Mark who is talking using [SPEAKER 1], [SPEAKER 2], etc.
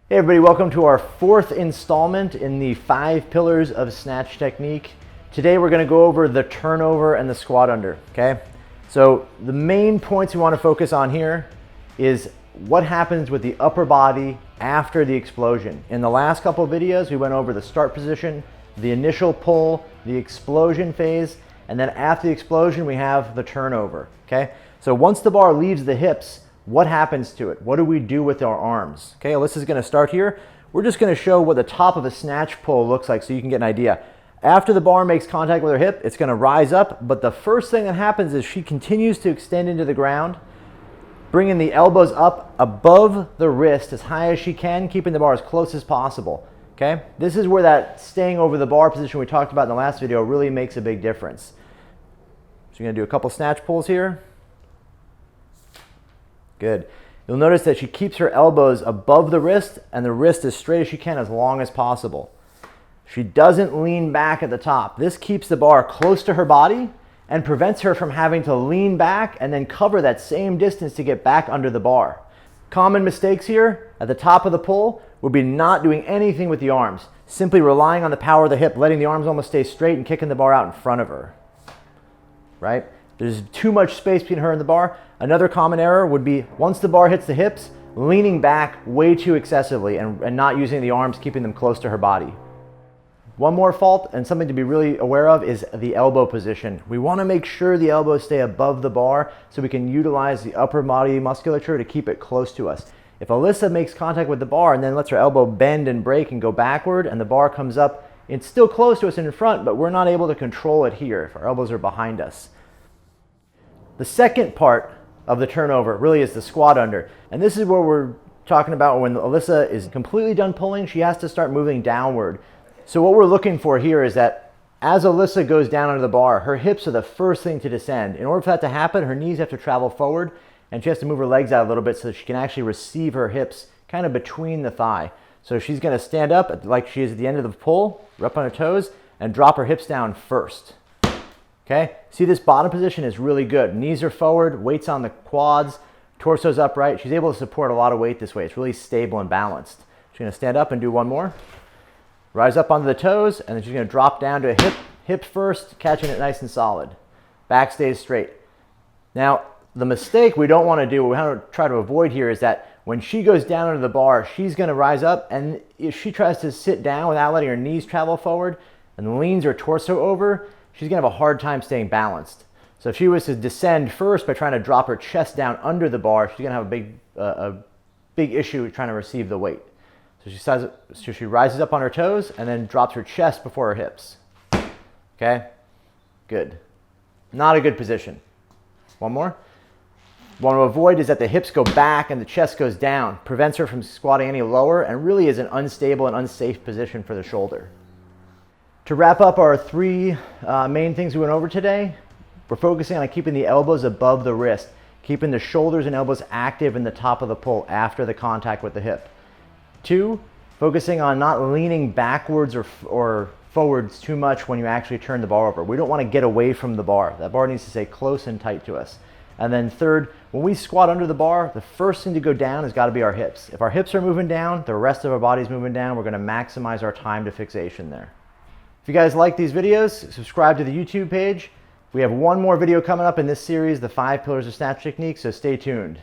[SPEAKER 1] Hey everybody, welcome to our fourth installment in the 5 pillars of snatch technique. Today we're going to go over the turnover and the squat under, okay? So the main points we want to focus on here is what happens with the upper body after the explosion. In the last couple of videos, we went over the start position, the initial pull, the explosion phase, and then after the explosion, we have the turnover, okay? So once the bar leaves the hips, what happens to it? What do we do with our arms? Okay, Alyssa's gonna start here. We're just gonna show what the top of a snatch pull looks like so you can get an idea. After the bar makes contact with her hip, it's gonna rise up, but the first thing that happens is she continues to extend into the ground, bringing the elbows up above the wrist as high as she can, keeping the bar as close as possible, okay? This is where that staying over the bar position we talked about in the last video really makes a big difference. So you're gonna do a couple snatch pulls here. Good. You'll notice that she keeps her elbows above the wrist and the wrist as straight as she can, as long as possible. She doesn't lean back at the top. This keeps the bar close to her body and prevents her from having to lean back and then cover that same distance to get back under the bar. Common mistakes here at the top of the pull would be not doing anything with the arms, simply relying on the power of the hip, letting the arms almost stay straight and kicking the bar out in front of her, right? There's too much space between her and the bar. Another common error would be, once the bar hits the hips, leaning back way too excessively and not using the arms, keeping them close to her body. One more fault, and something to be really aware of, is the elbow position. We want to make sure the elbows stay above the bar so we can utilize the upper body musculature to keep it close to us. If Alyssa makes contact with the bar and then lets her elbow bend and break and go backward and the bar comes up, it's still close to us in front, but we're not able to control it here if our elbows are behind us. The second part of the turnover really is the squat under. And this is where we're talking about when Alyssa is completely done pulling, she has to start moving downward. So what we're looking for here is that as Alyssa goes down under the bar, her hips are the first thing to descend. In order for that to happen, her knees have to travel forward and she has to move her legs out a little bit so that she can actually receive her hips kind of between the thigh. So she's gonna stand up like she is at the end of the pull, up on her toes, and drop her hips down first. Okay, see, this bottom position is really good. Knees are forward, weight's on the quads, torso's upright. She's able to support a lot of weight this way. It's really stable and balanced. She's gonna stand up and do one more. Rise up onto the toes, and then she's gonna drop down to a hip first, catching it nice and solid. Back stays straight. Now, the mistake we don't wanna do, what we wanna try to avoid here, is that when she goes down under the bar, she's gonna rise up, and if she tries to sit down without letting her knees travel forward and leans her torso over, she's gonna have a hard time staying balanced. So if she was to descend first by trying to drop her chest down under the bar, she's gonna have a big issue trying to receive the weight. So she rises up on her toes and then drops her chest before her hips. Okay, good. Not a good position. One more. What I want to avoid is that the hips go back and the chest goes down, prevents her from squatting any lower, and really is an unstable and unsafe position for the shoulder. To wrap up our 3 main things we went over today, we're focusing on keeping the elbows above the wrist, keeping the shoulders and elbows active in the top of the pull after the contact with the hip. 2, focusing on not leaning backwards or forwards too much when you actually turn the bar over. We don't want to get away from the bar. That bar needs to stay close and tight to us. And then 3rd, when we squat under the bar, the first thing to go down has got to be our hips. If our hips are moving down, the rest of our body's moving down, we're going to maximize our time to fixation there. If you guys like these videos, subscribe to the YouTube page. We have one more video coming up in this series, the 5 pillars of snatch technique, so stay tuned.